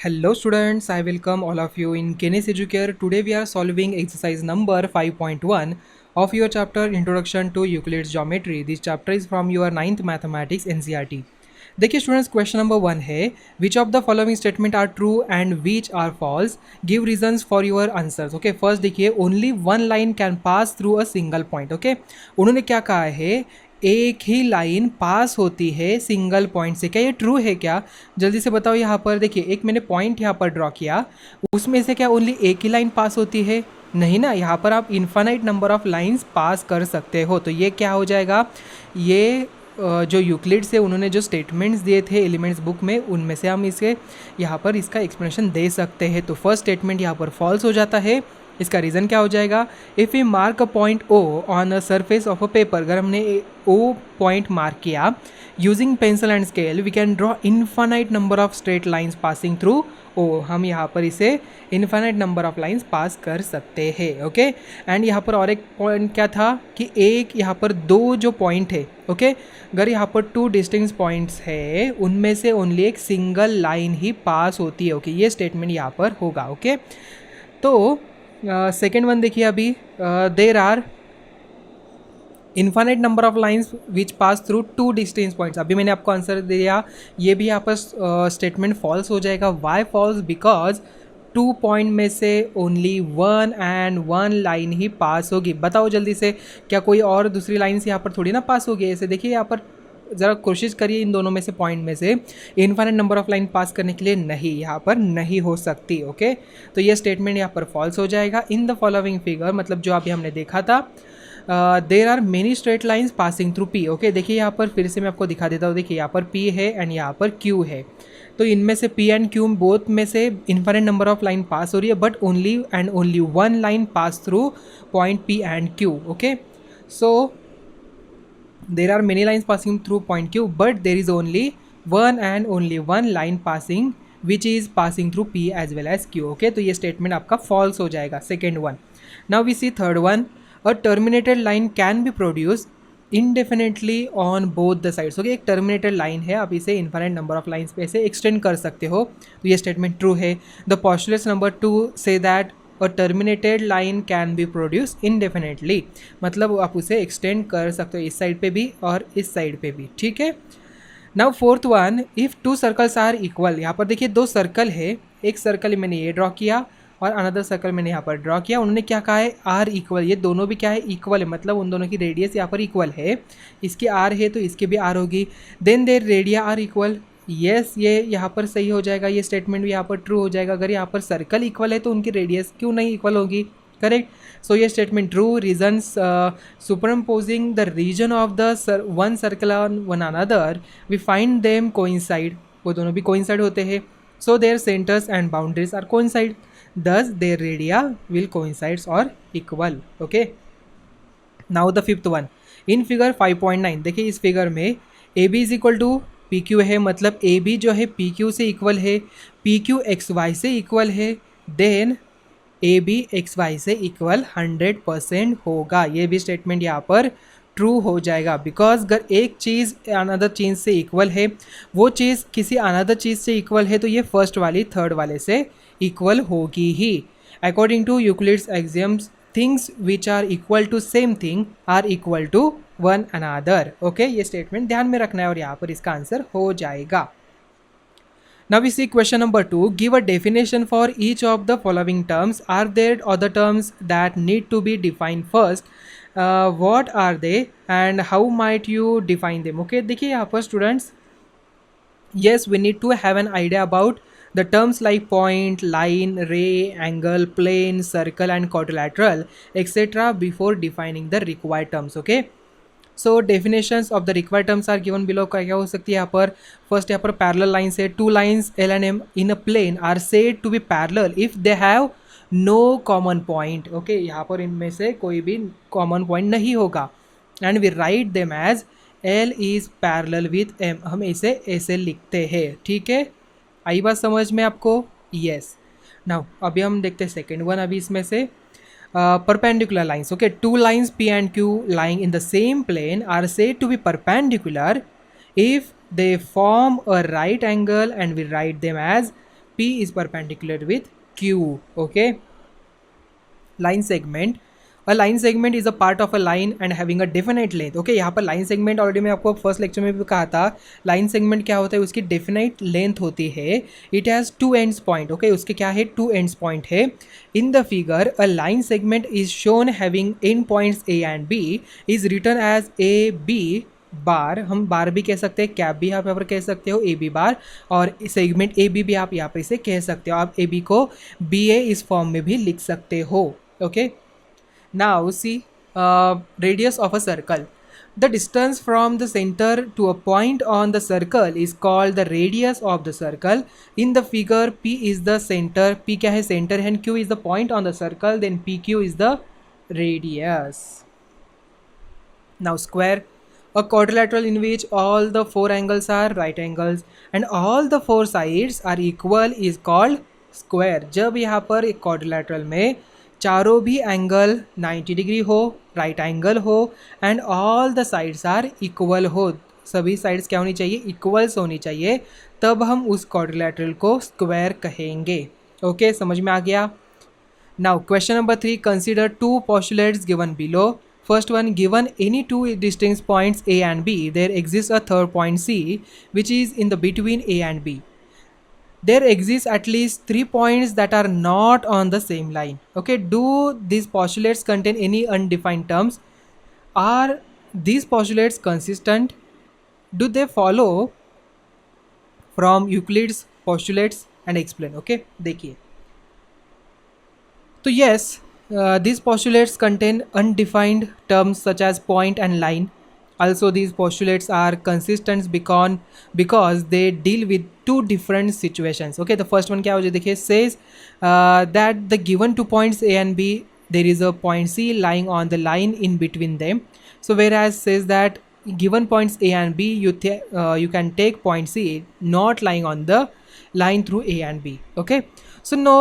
Hello students, I welcome all of you in Kenes Educare. Today we are solving exercise number 5.1 of your chapter Introduction to Euclid's Geometry. This chapter is from your 9th Mathematics NCERT. देखिए students, question number 1 है which of the following statement are true and which are false, give reasons for your answers. Okay, first देखिए, only one line can pass through a single point. Okay, उन्होंने क्या कहा है, एक ही line पास होती है single point से. क्या ये ट्रू है क्या? जल्दी से बताओ. यहाँ पर देखिए, एक मैंने पॉइंट यहाँ पर ड्रॉ किया, उसमें से क्या ओनली एक ही लाइन पास होती है? नहीं ना, यहाँ पर आप infinite number of lines pass कर सकते हो. तो ये क्या हो जाएगा, ये जो यूक्लिड से उन्होंने जो स्टेटमेंट्स दिए थे एलिमेंट्स बुक में, उनमें से हम इसे यहाँ पर इसका एक्सप्लेनेशन दे सकते हैं. तो फर्स्ट स्टेटमेंट यहाँ पर फॉल्स हो जाता है. इसका रीज़न क्या हो जाएगा, if you mark a point O on a surface of a paper, अगर हमने ओ पॉइंट मार्क किया using pencil and scale, we can draw infinite number of straight lines passing through O. हम यहाँ पर इसे infinite number of lines pass कर सकते हैं. ओके, एंड यहाँ पर और एक पॉइंट क्या था कि एक यहाँ पर दो जो पॉइंट है, ओके, अगर यहाँ पर टू डिस्टिंक्ट पॉइंट्स है, उनमें से ओनली एक सिंगल लाइन ही पास होती है. ओके, ये स्टेटमेंट यहाँ पर होगा. ओके, तो सेकेंड वन देखिए, अभी there are infinite number of lines which pass through two distance points. अभी मैंने आपको आंसर दिया, ये भी यहाँ पर स्टेटमेंट फॉल्स हो जाएगा. Why false? Because two point में से only one and one line ही पास होगी. बताओ जल्दी से, क्या कोई और दूसरी लाइन्स यहाँ पर थोड़ी ना पास होगी? ऐसे देखिए, यहाँ पर ज़रा कोशिश करिए इन दोनों में से, पॉइंट में से इन्फाइनाइट नंबर ऑफ लाइन पास करने के लिए. नहीं, यहाँ पर नहीं हो सकती. ओके, तो ये स्टेटमेंट यहाँ पर फॉल्स हो जाएगा. इन द फॉलोइंग फिगर, मतलब जो अभी हमने देखा था, there are many straight lines passing through P. Okay, देखिए यहाँ पर फिर से मैं आपको दिखा देता हूँ. देखिए यहाँ पर पी है एंड यहाँ पर क्यू है. तो इनमें से पी एंड क्यू बोथ में से इन्फाइनाइट नंबर ऑफ लाइन पास हो रही है, but only and only one line pass through point P and Q. Okay, so there are many lines passing through point Q, but there is only one and only one line passing which is passing through P as well as Q. Okay, तो ये statement आपका false हो जाएगा. Second one. Now we see third one. A terminated line can be produced indefinitely on both the sides. Okay, एक terminated line है, आप इसे infinite number of lines पे से extend कर सकते हो. तो ये statement true है. The postulates number 2 say that और terminated line can be produce indefinitely, मतलब आप उसे एक्सटेंड कर सकते हो इस साइड पे भी और इस साइड पे भी. ठीक है. Now fourth one, if two circles are equal. यहाँ पर देखिए दो सर्कल है, एक सर्कल मैंने ये ड्रॉ किया और अनदर सर्कल मैंने यहाँ पर ड्रॉ किया. उन्होंने क्या कहा है, आर इक्वल. ये दोनों भी क्या है, इक्वल है, मतलब उन दोनों की रेडियस यहाँ पर इक्वल है. इसकी आर है तो इसकी भी आर होगी. Then their radii are equal. Yes, ये यहाँ पर सही हो जाएगा. ये स्टेटमेंट भी यहाँ पर ट्रू हो जाएगा. अगर यहाँ पर सर्कल इक्वल है तो उनकी रेडियस क्यों नहीं इक्वल होगी? करेक्ट. सो ये statement true. Reasons, superimposing the region of the one circle on one another, we find them coincide. वो दोनों भी कोइंसाइड होते हैं. So their centres and boundaries are coincide, thus their radii will coincides or equal. okay, now the fifth one. in figure 5.9, देखिए इस figure में AB is equal to P Q है, मतलब AB जो है पी क्यू से equal है, P Q X Y से इक्वल है. देन AB एक्स वाई से इक्वल 100% होगा. ये भी स्टेटमेंट यहाँ पर ट्रू हो जाएगा. बिकॉज अगर एक चीज़ अनदर चीज़ से इक्वल है, वो चीज़ किसी अनदर चीज़ से इक्वल है, तो ये फर्स्ट वाली थर्ड वाले से इक्वल होगी ही. According to Euclid's axioms, things which are equal to same thing are equal to one another. Okay, ये स्टेटमेंट ध्यान में रखना है और यहाँ पर इसका आंसर हो जाएगा. Now we see question number 2. Give a definition for each of the following terms. Are there other terms that need to be defined first? What are they and how might you define them? Okay, देखिए यहाँ पर students, yes, we need to have an idea about the terms like point, line, ray, angle, plane, circle and quadrilateral etc. before defining the required terms. Okay, so definitions of the required terms are given below. क्या हो सकती है यहाँ पर? First यहाँ पर parallel line से two lines L and M in a plane are said to be parallel if they have no common point. Okay, यहाँ पर इनमें से कोई भी कॉमन पॉइंट नहीं होगा. And we write them as L is parallel with M. हम इसे ऐसे लिखते हैं. ठीक है, आई बात समझ में आपको? यस. नाउ अभी हम देखते हैं सेकेंड वन. अभी इसमें से perpendicular lines. Okay, two lines P and Q lying in the same plane are said to be perpendicular if they form a right angle, and we write them as P is perpendicular with Q. Okay, line segment, a line segment is a part of a line and having a definite length. Okay, यहाँ पर line segment already मैं आपको first lecture में भी कहा था, line segment क्या होता है, उसकी definite length होती है, it has two ends point. Okay, उसके क्या है, two ends point है. In the figure a line segment is shown having end points A and B is written as A B बार, हम बार भी कह सकते हैं, कैप भी आप यहाँ पर कह सकते हो, ए बी बार, और सेगमेंट ए बी भी आप यहाँ पर इसे कह सकते हो. आप ए बी को बी ए इस फॉर्म में भी लिख सकते हो. Okay, now see, radius of a circle, the distance from the center to a point on the circle is called the radius of the circle. In the figure P is the center, P क्या है, center है, and Q is the point on the circle, then PQ is the radius. Now square, a quadrilateral in which all the four angles are right angles and all the four sides are equal is called square. जब यहाँ पर एक quadrilateral में चारों भी angle 90 degree हो, right angle हो, and all the sides are equal हो, सभी साइड्स क्या होनी चाहिए, इक्वल्स होनी चाहिए, तब हम उस क्वाड्रिलैटरल को स्क्वायर कहेंगे. ओके, समझ में आ गया. Now question number 3, consider two postulates given below. First one, given any two distinct points A and B, there exist a third point C which is in the between A and B. There exists at least 3 points that are not on the same line. Okay, do these postulates contain any undefined terms? Are these postulates consistent? Do they follow from Euclid's postulates? And explain. Okay, देखिए, तो yes, these postulates contain undefined terms such as point and line. Also, these postulates are consistent because they deal with two different situations. Okay, the first one क्या हो जाए, देखिए, says that the given two points A and B, there is a point C lying on the line in between them. So whereas says that given points A and B, you can take point C not lying on the line through A and B. Okay, so no,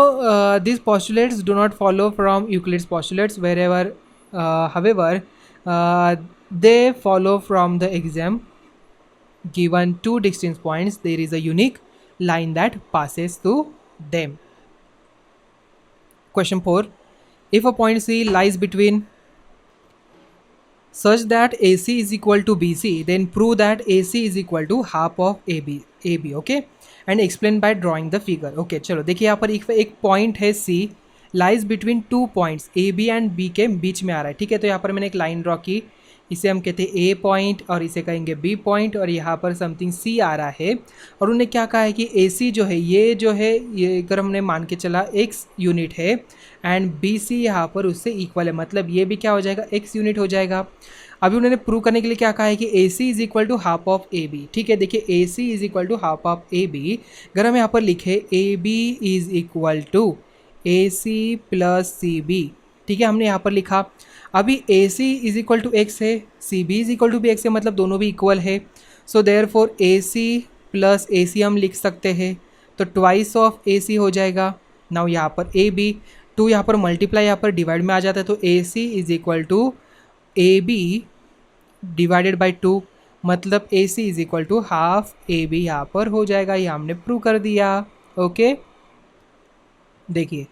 these postulates do not follow from Euclid's postulates. However, they follow from the exam. Given two distinct points, there is a unique line that passes through them. Question 4, if a point C lies between such that AC is equal to BC, then prove that AC is equal to half of AB. Okay, and explain by drawing the figure. Okay, चलो देखिए, यहाँ पर एक point है C, lies between two points A B and B के बीच में आ रहा है. ठीक है, तो यहाँ पर मैंने एक लाइन ड्रॉ की, इसे हम कहते हैं ए पॉइंट और इसे कहेंगे बी पॉइंट, और यहाँ पर समथिंग सी आ रहा है. और उन्होंने क्या कहा है कि ए सी जो है ये अगर हमने मान के चला एक्स यूनिट है, एंड बी सी यहाँ पर उससे इक्वल है, मतलब ये भी क्या हो जाएगा, एक्स यूनिट हो जाएगा. अभी उन्होंने प्रूव करने के लिए क्या कहा है कि A C is equal to half of A B. ठीक है, देखिए, A C is equal to half of A B. अगर हम यहाँ पर लिखे A B is equal to A C plus C B. ठीक है, हमने यहाँ पर लिखा. अभी A C is equal to X है, C B is equal to B X है, मतलब दोनों भी इक्वल है. So there for a C plus A सी हम लिख सकते हैं, तो ट्वाइस ऑफ ए सी हो जाएगा. नाउ यहाँ पर ए बी, टू यहाँ पर मल्टीप्लाई यहाँ पर डिवाइड में आ जाता है, तो A C is equal to A B divided by two, मतलब A C is equal to half A B यहाँ पर हो जाएगा. ये हमने प्रूव कर दिया. ओके, देखिए,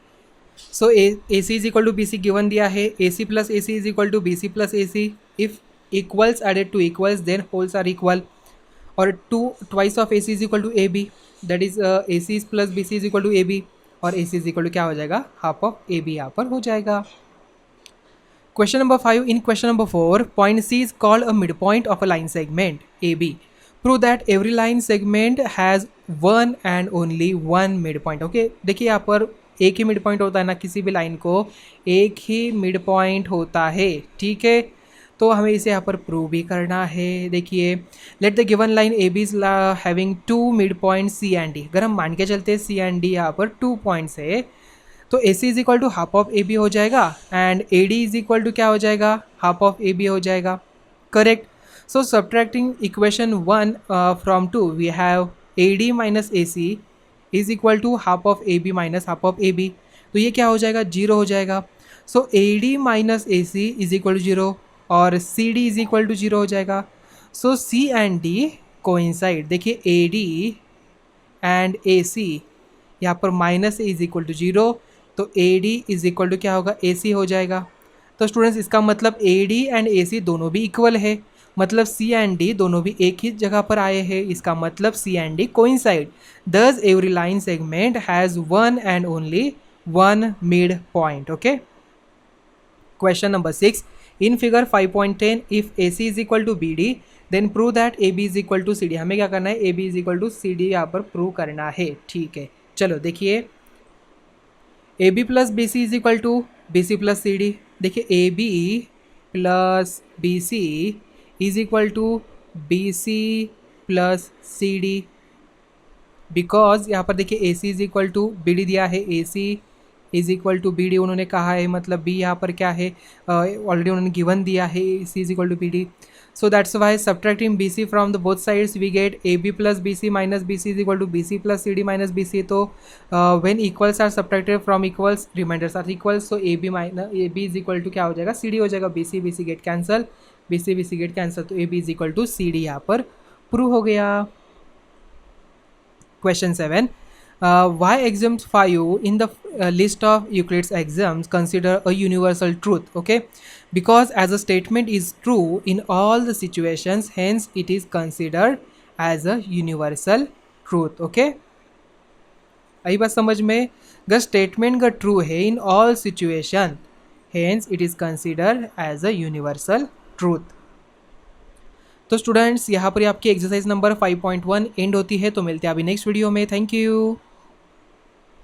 so A C is equal to B C given दिया है, A C plus A C is equal to B C plus A C. If equals added to equals then wholes are equal. और two twice of A C is equal to A B, that is A C plus B C is equal to A B, और A C is equal to क्या हो जाएगा, half of A B यहाँ पर हो जाएगा. Question number 5. In question number 4, point C is called a midpoint of a line segment AB. Prove that every line segment has one and only one midpoint. Okay, देखिए, यहाँ पर एक ही mid point होता है ना, किसी भी लाइन को एक ही मिड पॉइंट होता है. ठीक है, तो हमें इसे यहाँ पर प्रूव भी करना है. देखिए, let the given line A B is having two mid point C and D. अगर हम मान के चलते हैं सी एंड डी यहाँ पर 2 पॉइंट्स है, तो A C is equal to half of A B हो जाएगा, and A D is equal to क्या हो जाएगा, हाफ ऑफ ए बी हो जाएगा. Correct. So subtracting equation 1 from 2, we have A D minus A C is equal to half of A B minus half of A B. तो ये क्या हो जाएगा, 0 हो जाएगा. So A D minus A C is equal to 0 और C D is equal to 0 हो जाएगा. So C and D coincide. देखिए, A D and A C यहाँ पर minus A is equal to 0, तो A D is equal to क्या होगा, ए सी हो जाएगा। तो स्टूडेंट्स इसका मतलब ए डी एंड ए सी दोनों भी इक्वल है, मतलब सी एंड डी दोनों भी एक ही जगह पर आए हैं, इसका मतलब C and D coincide. Thus every line segment has one and only one mid point. Okay, question number 6, in figure 5.10 if A C is equal to B D then prove that A B is equal to C D. हमें क्या करना है, A B is equal to C D यहाँ पर prove करना है। ठीक है, चलो देखिए, A B plus B C is equal to B C plus C D. देखिए A B plus B C is equal to B C plus C D, because यहाँ पर देखिए A C is equal to B D दिया है, A C is equal to B D उन्होंने कहा है, मतलब बी यहाँ पर क्या है, ऑलरेडी उन्होंने गिवन दिया है C is equal to B D. So that's why subtracting B C from the both sides we get A B plus B C minus B C is equal to B C plus C D minus B C. तो when equals are subtracted from equals reminders are equals, so A B minus A B is equal to क्या हो जाएगा, C D हो जाएगा। B C get cancel, B C get cancel, तो A B is equal to C D यहाँ पर prove हो गया। Question 7. Why axioms 5 in the list of Euclid's axioms consider a universal truth? Okay, because as a statement is true in all the situations, hence it is considered as a universal truth. Okay, आई बात समझ में, अगर statement का true है in all situation, hence it is considered as a universal truth. तो students यहाँ पर आपकी एक्सरसाइज नंबर 5.1 एंड होती है, तो मिलते हैं अभी नेक्स्ट वीडियो में। Thank you.